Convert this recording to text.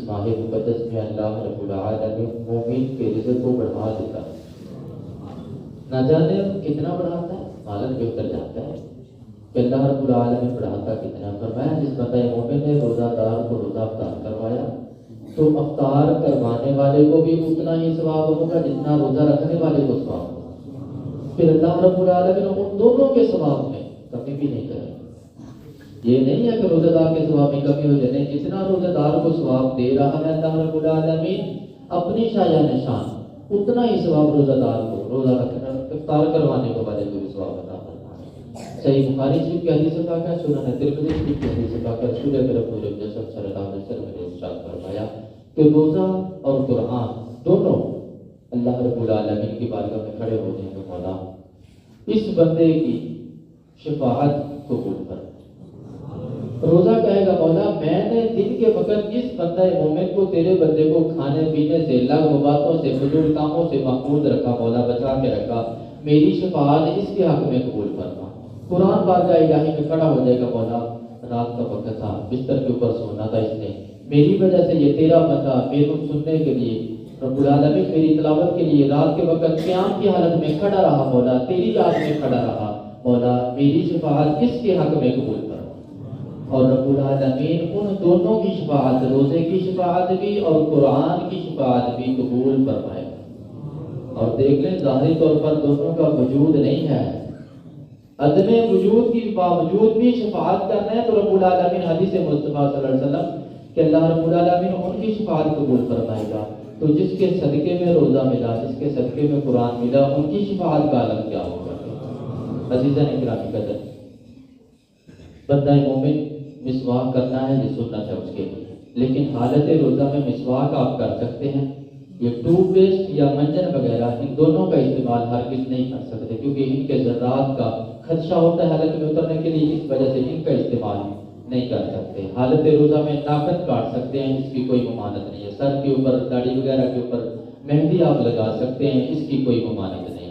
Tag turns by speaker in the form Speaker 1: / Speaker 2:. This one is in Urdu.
Speaker 1: ماہ مقدس میں اللہ رب العالمین مومن کے رزق کو بڑھا دیتا ہے. نہ جانے کتنا بڑھاتا ہے، مالک کے اتر جاتا ہے کہ اللہ رب العالمین بڑھاتا کتنا. فرمایا جس بندہ مومن نے روزہ دار کو روزہ افطار کروایا تو افطار کروانے والے کو بھی اتنا ہی ثواب ہوگا جتنا روزہ رکھنے والے کو ثواب ہوگا. پھر اللہ رب العالمین ان دونوں کے ثواب میں کمی بھی نہیں کرے. یہ نہیں ہے کہ روزہ دار کے ثواب میں کمی ہو جائے، جتنا روزہ دار کو ثواب دے رہا ہے اللہ رب العالمین اپنی شایہ نشان اتنا ہی ثواب روزہ دار کو روزہ رکھنا افطار کروانے کو والے کو بھی ثواب عطا کرتا ہے. صحیح بخاری شریف کی حدیث پاک ہے، سنن ترمذی شریف کی حدیث پاک ہے. رسول اکرم صلی اللہ علیہ وسلم نے ارشاد فرمایا کہ روزہ اور قرآن دونوں اللہ رب العالمین کی بارگاہ میں کھڑے ہو جائیں گے. مولا اس بندے کی شفاعت قبول کر. روزہ کہے گا مولا میں نے دن کے وقت اس بندہ مومن کو تیرے بندے کو کھانے پینے سے لغو باتوں سے فضول کاموں سے محفوظ رکھا، مولا بچا کے رکھا، میری شفاعت اس کے حق میں قبول فرما. قرآن بارگاہ الہی میں کھڑا ہو جائے گا، مولا رات کا وقت تھا، بستر کے اوپر سونا تھا، اس نے میری وجہ سے یہ تیرا بندہ میرے سننے کے لیے رب العالمین میری تلاوت کے لیے رات کے وقت قیام کی حالت میں کھڑا رہا، مولا تیری یاد میں کھڑا رہا، مولا میری شفاعت اس کے حق میں قبول فرما. اور رب العالمین ان دونوں کی شفاعت، روزے کی شفاعت بھی اور قرآن کی شفاعت بھی قبول فرمائے. اور دیکھ لیں ظاہری طور پر دونوں کا وجود نہیں ہے، عدم وجود کے باوجود بھی شفاعت کرنا ہے تو رب العالمین حدیث مصطفیٰ صلی اللہ علیہ وسلم کہ اللہ رب العالمین ان کی شفاعت قبول فرمائے گا. تو جس کے صدقے میں روزہ ملا، جس کے صدقے میں قرآن ملا، ان کی شفاعت کا عالم کیا ہوگا. عزیزان اکرامی قدر، بندہ مومن مسواک کرنا ہے یہ سنت ہے اس کے لیے، لیکن حالت روزہ میں مسواک آپ کر سکتے ہیں. یہ ٹوتھ پیسٹ یا منجن وغیرہ ان دونوں کا استعمال ہرگز نہیں کر سکتے کیونکہ ان کے ذرات کا خدشہ ہوتا ہے حلق میں اترنے کے لیے، اس وجہ سے ان کا استعمال نہیں کر سکتے. حالت روزہ میں ناخن کاٹ سکتے ہیں، اس کی کوئی ممانعت نہیں ہے. سر کے اوپر داڑھی وغیرہ کے اوپر مہندی آپ لگا سکتے ہیں، اس کی کوئی ممانعت نہیں.